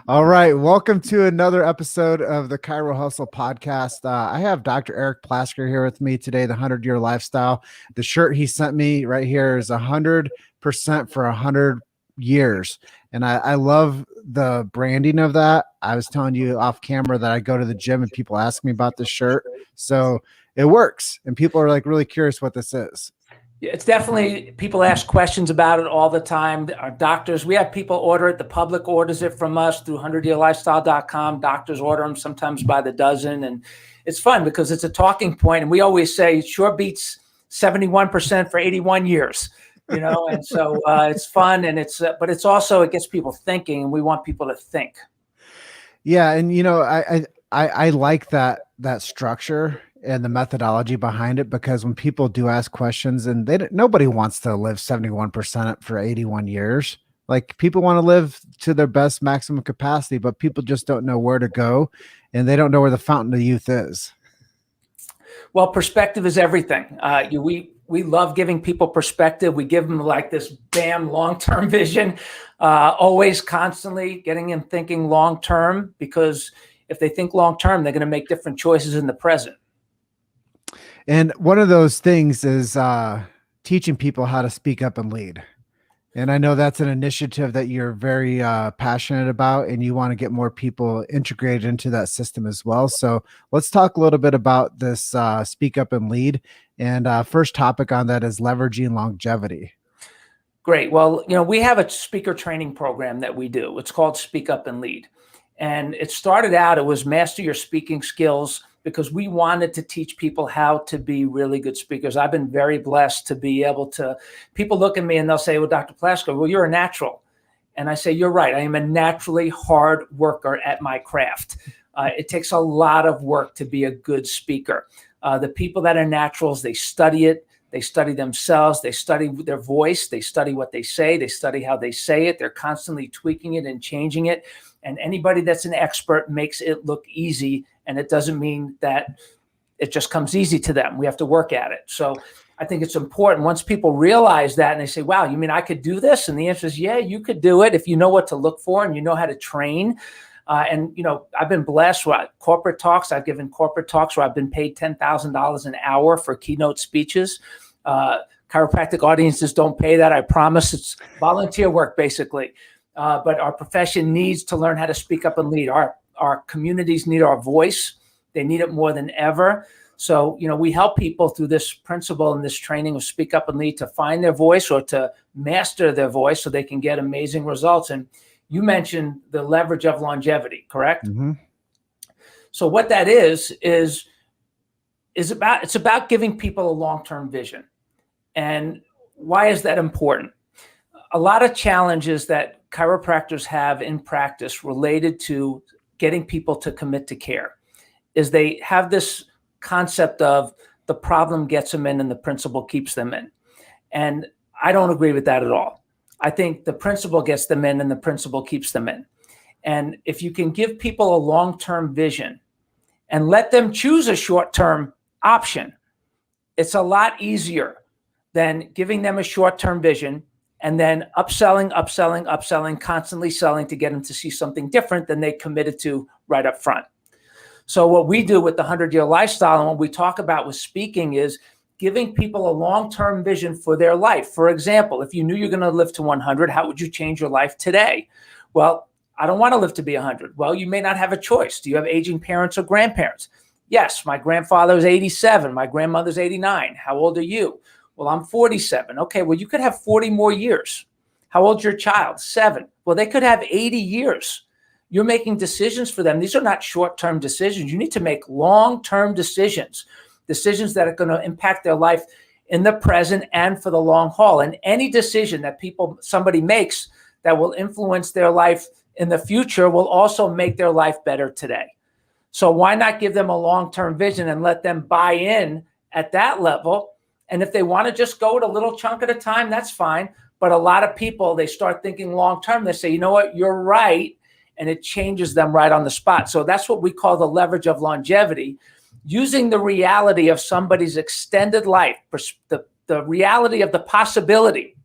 All right. Welcome to another episode of the Chiro Hustle podcast. I have Dr. Eric Plasker here with me today, the 100-year lifestyle. The shirt he sent me right here is 100% for 100 years. And I love the branding of that. I was telling you off camera that I go to the gym and people ask me about this shirt. So it works. And people are like really curious what this is. It's definitely, people ask questions about it all the time. Our doctors, we have people order it. The public orders it from us through 100yearlifestyle.com. Doctors order them sometimes by the dozen. And it's fun because it's a talking point. And we always say it sure beats 71% for 81 years, and so it's fun. And but it's also, it gets people thinking, and we want people to think. Yeah. And, I like that structure and the methodology behind it, because when people do ask questions, and nobody wants to live 71% for 81 years. Like, people want to live to their best maximum capacity, but people just don't know where to go, and they don't know where the fountain of youth is. Well, perspective is everything. We love giving people perspective. We give them like this long-term vision, always constantly getting them thinking long-term, because if they think long-term, they're going to make different choices in the present. And one of those things is teaching people how to speak up and lead. And I know that's an initiative that you're very passionate about, and you want to get more people integrated into that system as well. So let's talk a little bit about this speak up and lead. And first topic on that is leveraging longevity. Great. Well, we have a speaker training program that we do. It's called Speak Up and Lead. And it started out, it was master your speaking skills, because we wanted to teach people how to be really good speakers. I've been very blessed to be able to, people look at me and they'll say, well, Dr. Plasker, well, you're a natural. And I say, you're right. I am a naturally hard worker at my craft. It takes a lot of work to be a good speaker. The people that are naturals, they study it. They study themselves. They study their voice. They study what they say. They study how they say it. They're constantly tweaking it and changing it. And anybody that's an expert makes it look easy. And it doesn't mean that it just comes easy to them. We have to work at it. So I think it's important once people realize that and they say, wow, you mean I could do this? And the answer is, yeah, you could do it if you know what to look for and you know how to train. And I've been blessed with corporate talks. I've given corporate talks where I've been paid $10,000 an hour for keynote speeches. Chiropractic audiences don't pay that. I promise. It's volunteer work, basically. But our profession needs to learn how to speak up and lead. Our communities need our voice. They need it more than ever. So, we help people through this principle and this training of speak up and lead to find their voice or to master their voice so they can get amazing results. And you mentioned the leverage of longevity, correct? Mm-hmm. So what that is it's about giving people a long-term vision. And why is that important? A lot of challenges that chiropractors have in practice related to getting people to commit to care is they have this concept of the problem gets them in and the principle keeps them in. And I don't agree with that at all. I think the principle gets them in and the principle keeps them in. And if you can give people a long-term vision and let them choose a short-term option, it's a lot easier than giving them a short-term vision and then upselling, constantly selling to get them to see something different than they committed to right up front. So what we do with the 100-year lifestyle and what we talk about with speaking is giving people a long-term vision for their life. For example, if you knew you're going to live to 100, how would you change your life today? Well, I don't want to live to be 100. Well, you may not have a choice. Do you have aging parents or grandparents? Yes, my grandfather is 87. My grandmother's 89. How old are you? Well, I'm 47. Okay, well, you could have 40 more years. How old's your child? 7. Well, they could have 80 years. You're making decisions for them. These are not short-term decisions. You need to make long-term decisions that are going to impact their life in the present and for the long haul. And any decision that somebody makes that will influence their life in the future will also make their life better today. So why not give them a long-term vision and let them buy in at that level? And if they want to just go at a little chunk at a time, that's fine. But a lot of people, they start thinking long-term. They say, you know what, you're right. And it changes them right on the spot. So that's what we call the leverage of longevity, using the reality of somebody's extended life, the reality of the possibility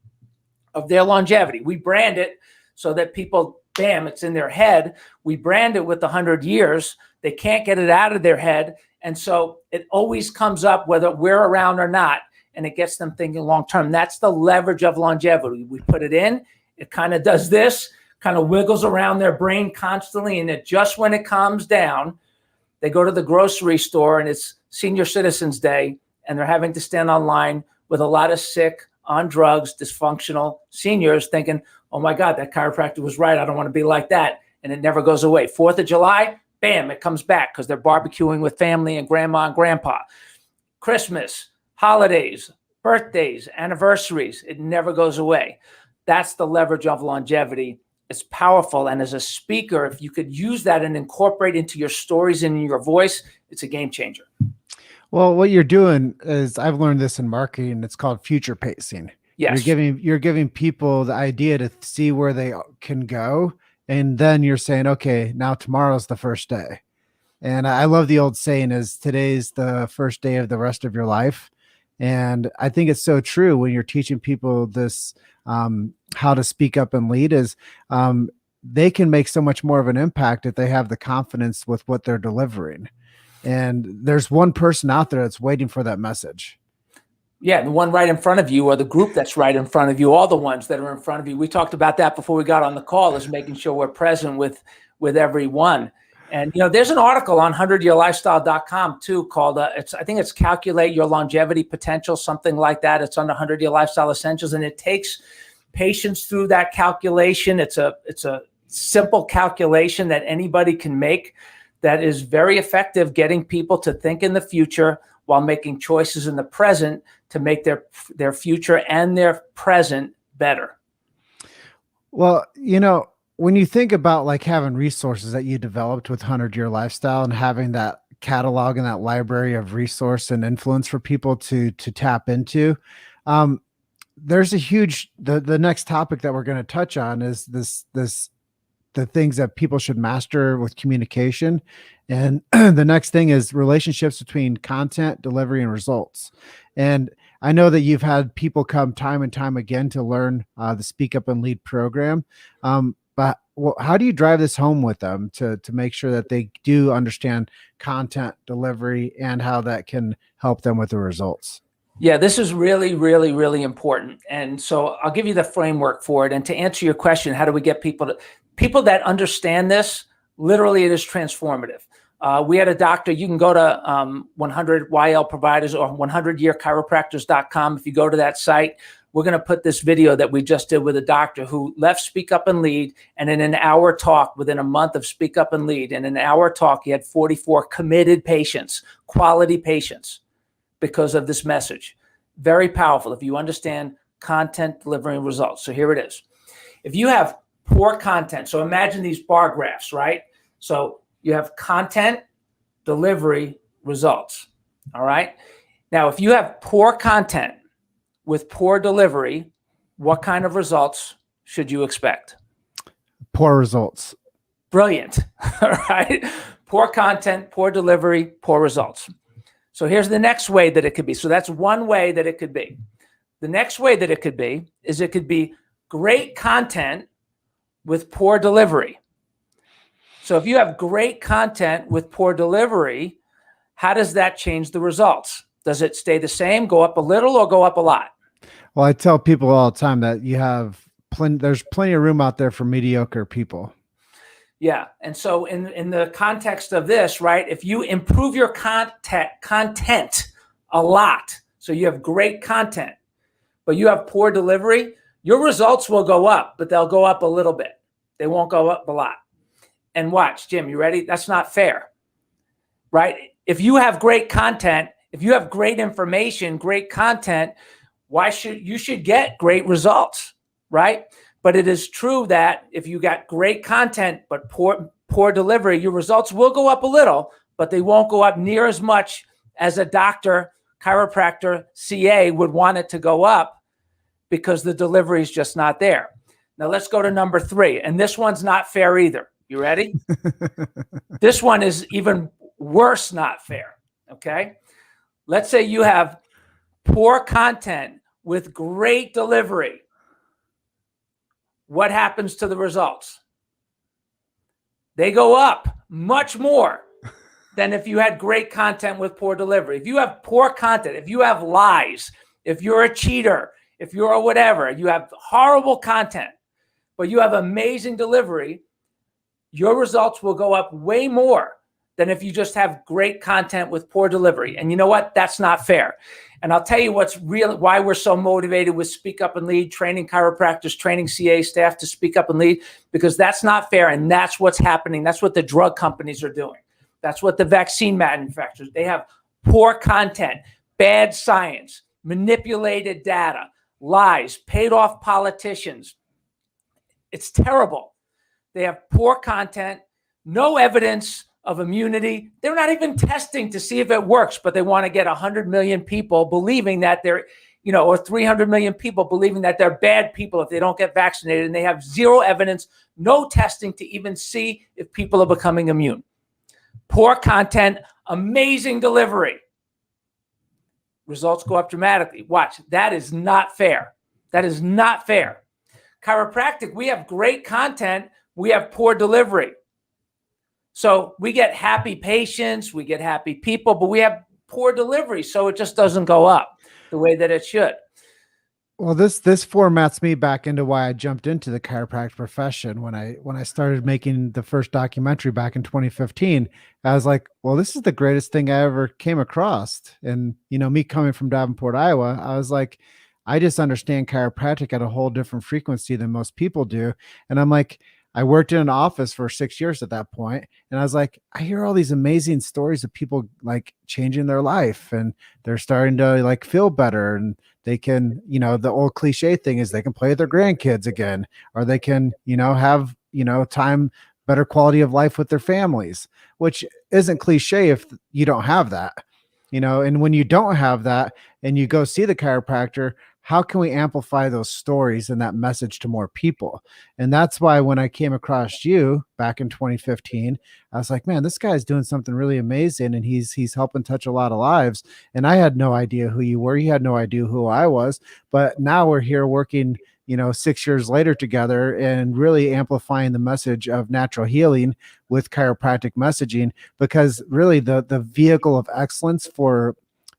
of their longevity. We brand it so that people bam, it's in their head. We brand it with 100 years. They can't get it out of their head. And so it always comes up whether we're around or not, and it gets them thinking long-term. That's the leverage of longevity. We put it in, it kind of does this, kind of wiggles around their brain constantly. And it just when it calms down, they go to the grocery store and it's Senior Citizens Day, and they're having to stand online with a lot of sick, on drugs, dysfunctional seniors thinking, oh my God, that chiropractor was right. I don't want to be like that. And it never goes away. 4th of July, bam, it comes back because they're barbecuing with family and grandma and grandpa. Christmas, holidays, birthdays, anniversaries, it never goes away. That's the leverage of longevity. It's powerful. And as a speaker, if you could use that and incorporate into your stories and in your voice, it's a game changer. Well, what you're doing is, I've learned this in marketing. It's called future pacing. Yes. You're giving people the idea to see where they can go. And then you're saying, okay, now tomorrow's the first day. And I love the old saying is, today's the first day of the rest of your life. And I think it's so true when you're teaching people this, how to speak up and lead is, they can make so much more of an impact if they have the confidence with what they're delivering. And there's one person out there that's waiting for that message. Yeah, the one right in front of you, or the group that's right in front of you, all the ones that are in front of you. We talked about that before we got on the call, is making sure we're present with everyone. And, there's an article on 100yearlifestyle.com too called, I think it's Calculate Your Longevity Potential, something like that. It's under 100-Year Lifestyle Essentials. And it takes patients through that calculation. It's a simple calculation that anybody can make that is very effective, getting people to think in the future while making choices in the present to make their future and their present better. Well, when you think about like having resources that you developed with 100-Year Lifestyle and having that catalog and that library of resource and influence for people to tap into, there's a huge, the next topic that we're going to touch on is the things that people should master with communication. And the next thing is relationships between content, delivery, and results. And I know that you've had people come time and time again to learn the Speak Up and Lead program. But how do you drive this home with them to make sure that they do understand content, delivery, and how that can help them with the results? Yeah, this is really, really, really important. And so I'll give you the framework for it. And to answer your question, how do we get people that understand this? Literally, it is transformative. We had a doctor. You can go to 100 YL providers or 100yearchiropractors.com. If you go to that site, we're going to put this video that we just did with a doctor who left Speak Up and Lead. And in an hour talk, within a month of Speak Up and Lead, in an hour talk, he had 44 committed patients, quality patients, because of this message. Very powerful if you understand content, delivering results. So here it is. If you have poor content, so imagine these bar graphs, right? So you have content, delivery, results. All right. Now, if you have poor content with poor delivery, what kind of results should you expect? Poor results. Brilliant. All right. Poor content, poor delivery, poor results. So here's the next way that it could be. So that's one way that it could be. The next way that it could be is it could be great content with poor delivery. So if you have great content with poor delivery, how does that change the results? Does it stay the same, go up a little, or go up a lot? Well, I tell people all the time that there's plenty of room out there for mediocre people. Yeah. And so in the context of this, right, if you improve your content a lot, so you have great content, but you have poor delivery, your results will go up, but they'll go up a little bit. They won't go up a lot. And watch, Jim, you ready? That's not fair, right? If you have great content, if you have great information, great content, you should get great results, right? But it is true that if you got great content but poor delivery, your results will go up a little, but they won't go up near as much as a doctor, chiropractor, CA would want it to go up, because the delivery is just not there. Now let's go to number 3. And this one's not fair either. You ready? This one is even worse, not fair. Okay. Let's say you have poor content with great delivery. What happens to the results? They go up much more than if you had great content with poor delivery. If you have poor content, if you have lies, if you're a cheater, if you're a whatever, you have horrible content, but you have amazing delivery, your results will go up way more than if you just have great content with poor delivery. And you know what? That's not fair. And I'll tell you why we're so motivated with Speak Up and Lead, training chiropractors, training CA staff to speak up and lead, because that's not fair. And that's what's happening. That's what the drug companies are doing. That's what the vaccine manufacturers, they have poor content, bad science, manipulated data, lies, paid off politicians. It's terrible. They have poor content, no evidence of immunity. They're not even testing to see if it works, but they want to get 100 million people believing that they're, or 300 million people believing that they're bad people if they don't get vaccinated. And they have zero evidence, no testing to even see if people are becoming immune. Poor content, amazing delivery. Results go up dramatically. Watch, that is not fair. That is not fair. Chiropractic, we have great content, we have poor delivery. So we get happy patients, we get happy people, but we have poor delivery. So it just doesn't go up the way that it should. Well, this formats me back into why I jumped into the chiropractic profession when I started making the first documentary back in 2015. I was like, well, this is the greatest thing I ever came across. And me coming from Davenport, Iowa, I was like, I just understand chiropractic at a whole different frequency than most people do. And I'm like, I worked in an office for 6 years at that point, and I was like, I hear all these amazing stories of people like changing their life, and they're starting to like feel better, and they can, the old cliche thing is they can play with their grandkids again, or they can, have, time, better quality of life with their families, which isn't cliche if you don't have that, and when you don't have that and you go see the chiropractor, how can we amplify those stories and that message to more people? And that's why when I came across you back in 2015, I was like, man, this guy's doing something really amazing, and he's helping touch a lot of lives. And I had no idea who you were. You had no idea who I was. But now we're here working, 6 years later together and really amplifying the message of natural healing with chiropractic messaging, because really the vehicle of excellence for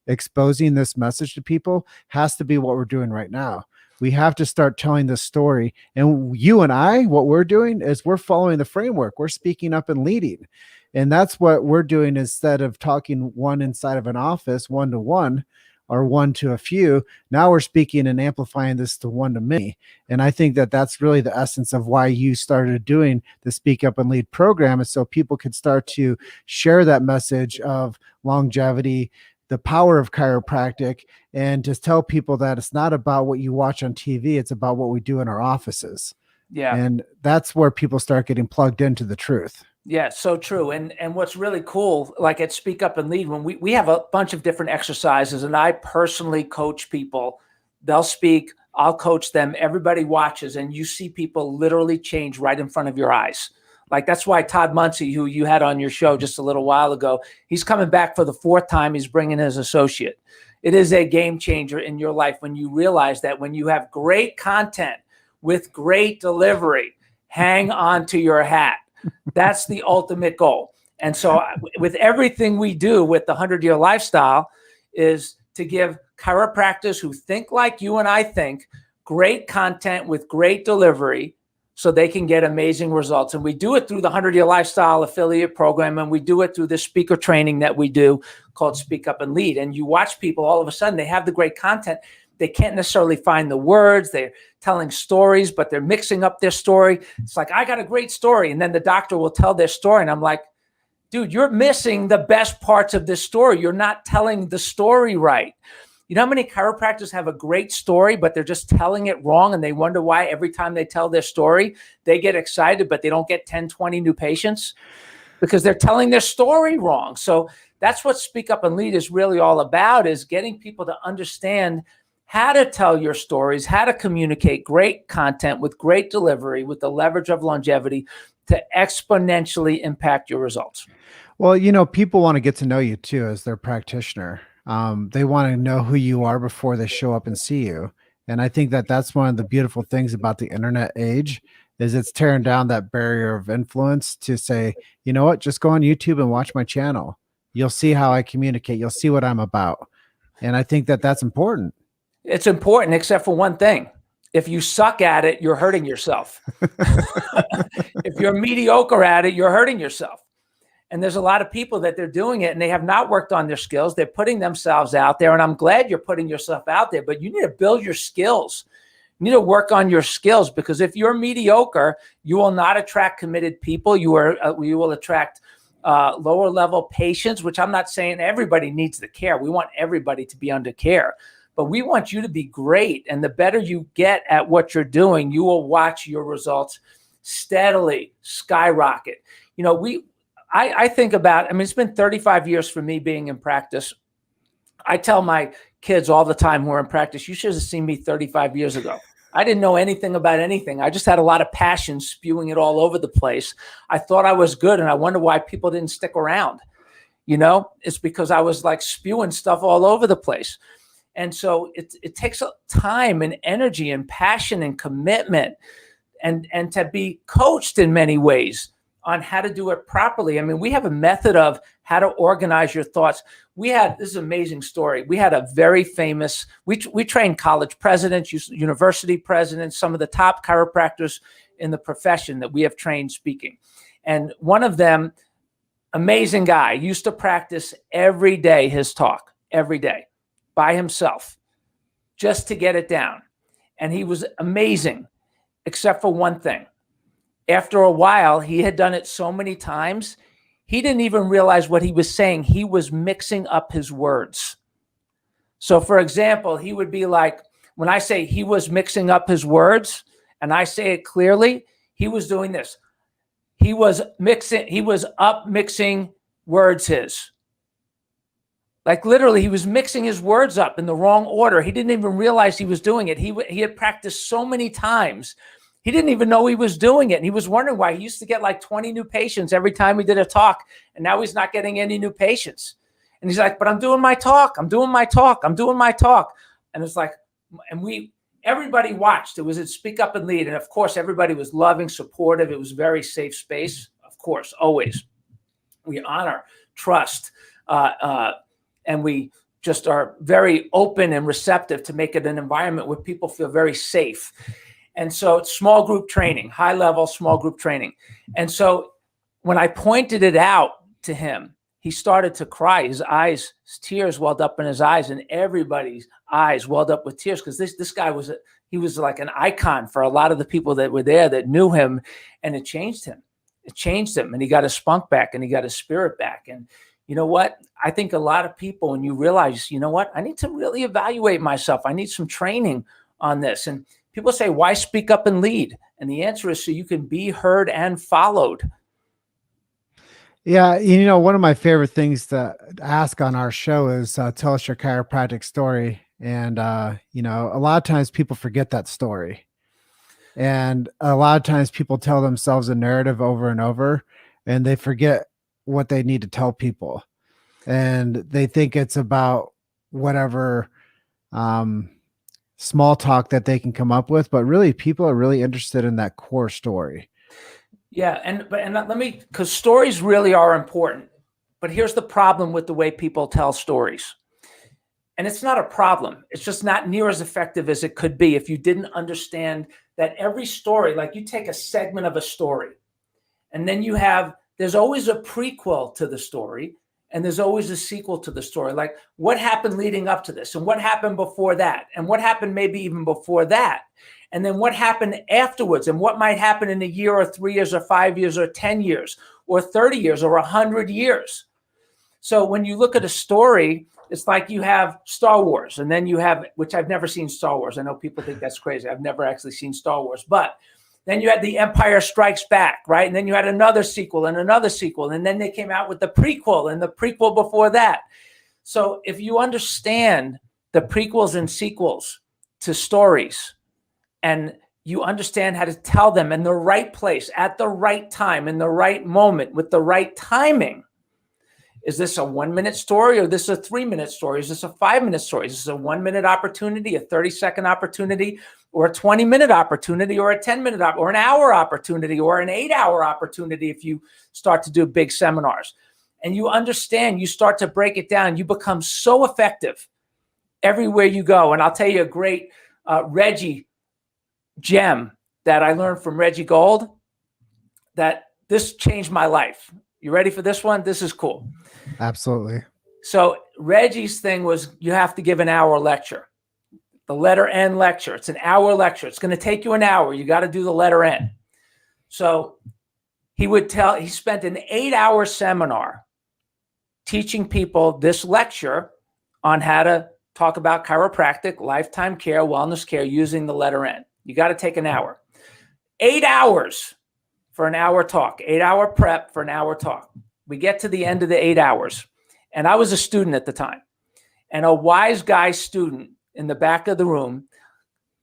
exposing this message to people has to be what we're doing right now. We have to start telling this story. And you and I, what we're doing is we're following the framework. We're speaking up and leading. And that's what we're doing. Instead of talking one inside of an office, one-to-one or one to a few, now we're speaking and amplifying this to one to many. And I think that that's really the essence of why you started doing the Speak Up and Lead program, is so people could start to share that message of longevity, the power of chiropractic, and just tell people that it's not about what you watch on TV. It's about what we do in our offices. Yeah. And that's where people start getting plugged into the truth. Yeah, so true. And what's really cool, like at Speak Up and Lead, when we have a bunch of different exercises, and I personally coach people. They'll speak, I'll coach them, everybody watches, and you see people literally change right in front of your eyes. Like, that's why Todd Muncie, who you had on your show just a little while ago, he's coming back for the 4th time. He's bringing his associate. It is a game changer in your life when you realize that when you have great content with great delivery, hang on to your hat. That's the ultimate goal. And so with everything we do with the 100-year lifestyle is to give chiropractors who think like you and I think, great content with great delivery, so they can get amazing results. And we do it through the 100-year lifestyle affiliate program. And we do it through the speaker training that we do called Speak Up and Lead. And you watch people, all of a sudden they have the great content. They can't necessarily find the words. They're telling stories, but they're mixing up their story. It's like, I got a great story. And then the doctor will tell their story. And I'm like, dude, you're missing the best parts of this story. You're not telling the story right. You know how many chiropractors have a great story, but they're just telling it wrong, and they wonder why every time they tell their story, they get excited, but they don't get 10, 20 new patients? Because they're telling their story wrong. So that's what Speak Up and Lead is really all about, is getting people to understand how to tell your stories, how to communicate great content with great delivery, with the leverage of longevity to exponentially impact your results. Well, people want to get to know you too as their practitioner. They want to know who you are before they show up and see you. And I think that that's one of the beautiful things about the internet age, is it's tearing down that barrier of influence to say, you know what, just go on YouTube and watch my channel. You'll see how I communicate. You'll see what I'm about. And I think that that's important. It's important, except for one thing. If you suck at it, you're hurting yourself. If you're mediocre at it, you're hurting yourself. And there's a lot of people that they're doing it and they have not worked on their skills. They're putting themselves out there. And I'm glad you're putting yourself out there, but you need to build your skills. You need to work on your skills, because if you're mediocre, you will not attract committed people. You will attract lower level patients, which I'm not saying everybody needs the care. We want everybody to be under care. But we want you to be great. And the better you get at what you're doing, you will watch your results steadily skyrocket. You know, I think about, I mean, it's been 35 years for me being in practice. I tell my kids all the time who are in practice, you should have seen me 35 years ago. I didn't know anything about anything. I just had a lot of passion, spewing it all over the place. I thought I was good, and I wonder why people didn't stick around. You know, it's because I was like spewing stuff all over the place. And so it takes time and energy and passion and commitment and to be coached in many ways on how to do it properly. I mean, we have a method of how to organize your thoughts. This is an amazing story. We had a very famous, we trained college presidents, university presidents, some of the top chiropractors in the profession that we have trained speaking. And one of them, amazing guy, used to practice every day his talk, every day, by himself, just to get it down. And he was amazing, except for one thing. After a while, he had done it so many times, he didn't even realize what he was saying. He was mixing up his words. So for example, he would be like, when I say he was mixing up his words and I say it clearly, he was doing this. He was up mixing words his. Like literally, he was mixing his words up in the wrong order. He didn't even realize he was doing it. He had practiced so many times. He didn't even know he was doing it. And he was wondering why. He used to get like 20 new patients every time he did a talk. And now he's not getting any new patients. And he's like, but I'm doing my talk. I'm doing my talk. I'm doing my talk. And it's like, and everybody watched. It was at Speak Up and Lead. And of course, everybody was loving, supportive. It was a very safe space. Of course, always. We honor, trust, and we just are very open and receptive to make it an environment where people feel very safe. And so it's small group training, high level small group training. And so when I pointed it out to him, he started to cry. His tears welled up in his eyes, and everybody's eyes welled up with tears, because this guy was like an icon for a lot of the people that were there that knew him, and it changed him. It changed him, and he got his spunk back, and he got his spirit back. And you know what? I think a lot of people, when you realize, you know what, I need to really evaluate myself. I need some training on this. And people say, why speak up and lead? And the answer is so you can be heard and followed. Yeah. You know, one of my favorite things to ask on our show is tell us your chiropractic story. And, you know, a lot of times people forget that story. And a lot of times people tell themselves a narrative over and over, and they forget what they need to tell people. And they think it's about whatever small talk that they can come up with, but really people are really interested in that core story. Yeah. And let me, because stories really are important, but here's the problem with the way people tell stories. And it's not a problem. It's just not near as effective as it could be if you didn't understand that every story, like you take a segment of a story, and then there's always a prequel to the story, and there's always a sequel to the story. Like what happened leading up to this, and what happened before that, and what happened maybe even before that, and then what happened afterwards, and what might happen in a year or 3 years or 5 years or 10 years or 30 years or 100 years. So when you look at a story, it's like you have Star Wars, and then you have, which I've never seen Star Wars. I know people think that's crazy. I've never actually seen Star Wars, but then you had The Empire Strikes Back, right? And then you had another sequel and another sequel. And then they came out with the prequel and the prequel before that. So if you understand the prequels and sequels to stories, and you understand how to tell them in the right place, at the right time, in the right moment, with the right timing, Is this a 1-minute story, or this is a 3-minute story? Is this a 5-minute story? Is this a 1-minute opportunity, a 30-second opportunity, or a 20-minute opportunity, or a 10-minute or an hour opportunity, or an 8-hour opportunity if you start to do big seminars? And you understand, you start to break it down. You become so effective everywhere you go. And I'll tell you a great Reggie gem that I learned from Reggie Gold, that this changed my life. You ready for this one? This is cool. Absolutely. So Reggie's thing was, you have to give an hour lecture, the letter N lecture. It's an hour lecture. It's going to take you an hour. You got to do the letter N. So he spent an 8-hour seminar teaching people this lecture on how to talk about chiropractic, lifetime care, wellness care using the letter N. You got to take an hour. 8 hours for an hour talk, 8-hour prep for an hour talk. We get to the end of the 8 hours, and I was a student at the time, and a wise guy student in the back of the room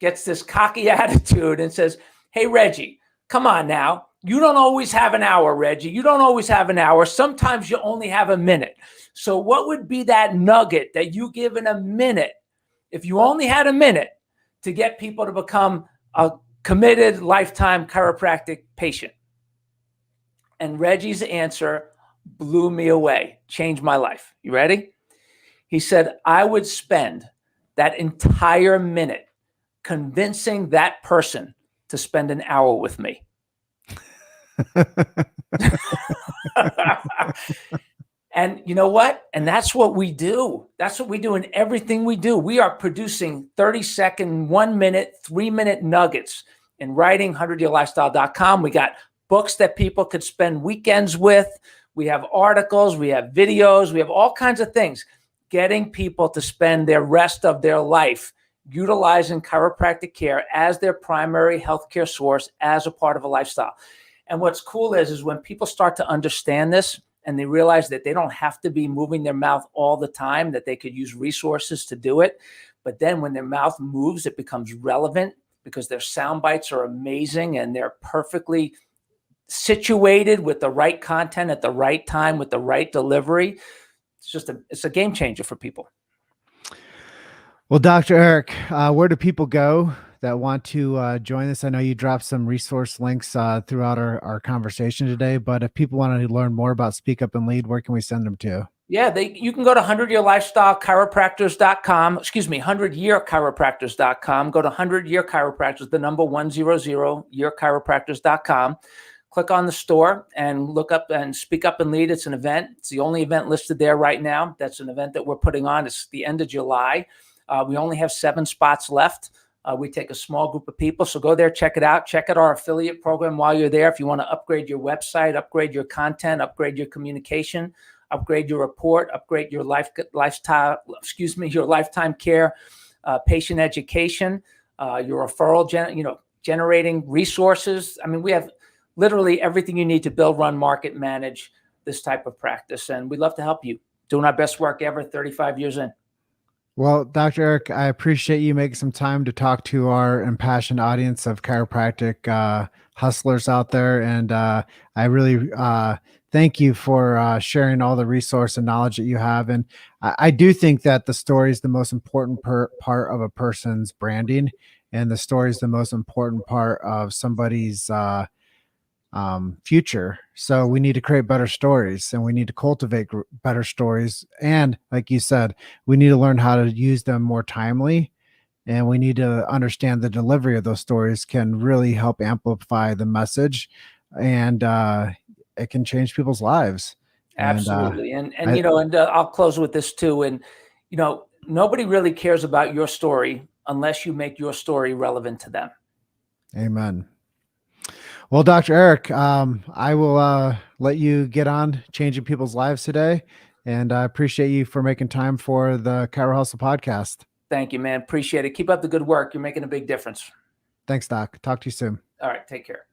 gets this cocky attitude and says, "Hey, Reggie, come on now. You don't always have an hour, Reggie. You don't always have an hour. Sometimes you only have a minute. So what would be that nugget that you give in a minute, if you only had a minute, to get people to become a committed lifetime chiropractic patient?" And Reggie's answer blew me away, changed my life. You ready? He said, "I would spend that entire minute convincing that person to spend an hour with me." And you know what? And that's what we do. That's what we do in everything we do. We are producing 30-second, 1-minute, 3-minute nuggets in writing, 100yearlifestyle.com. We got books that people could spend weekends with. We have articles, we have videos, we have all kinds of things, getting people to spend the rest of their life utilizing chiropractic care as their primary healthcare source, as a part of a lifestyle. And what's cool is when people start to understand this and they realize that they don't have to be moving their mouth all the time, that they could use resources to do it. But then when their mouth moves, it becomes relevant because their sound bites are amazing and they're perfectly situated with the right content at the right time with the right delivery. It's a game changer for people. Well, Dr. Eric, where do people go that want to join us? I know you dropped some resource links throughout our conversation today, but if people want to learn more about Speak Up and Lead, where can we send them to? Yeah, you can go to 100yearlifestylechiropractors.com, 100yearchiropractors.com. Go to 100-year chiropractors, the number 100yearchiropractors.com. Click on the store and look up and Speak Up and Lead. It's an event. It's the only event listed there right now. That's an event that we're putting on. It's the end of July. We only have 7 spots left. We take a small group of people. So go there, check it out. Check out our affiliate program while you're there. If you want to upgrade your website, upgrade your content, upgrade your communication, upgrade your report, upgrade your lifetime care, patient education, your referral, generating resources. I mean, we have literally everything you need to build, run, market, manage this type of practice. And we'd love to help you. Doing our best work ever, 35 years in. Well, Dr. Eric, I appreciate you making some time to talk to our impassioned audience of chiropractic hustlers out there. And I really thank you for sharing all the resource and knowledge that you have. And I do think that the story is the most important part of a person's branding, and the story is the most important part of somebody's future. So we need to create better stories, and we need to cultivate better stories. And like you said, we need to learn how to use them more timely, and we need to understand the delivery of those stories can really help amplify the message, and it can change people's lives. Absolutely. And I'll close with this too. And, nobody really cares about your story unless you make your story relevant to them. Amen. Well, Dr. Eric, I will let you get on changing people's lives today. And I appreciate you for making time for the Chiro Hustle podcast. Thank you, man. Appreciate it. Keep up the good work. You're making a big difference. Thanks, Doc. Talk to you soon. All right. Take care.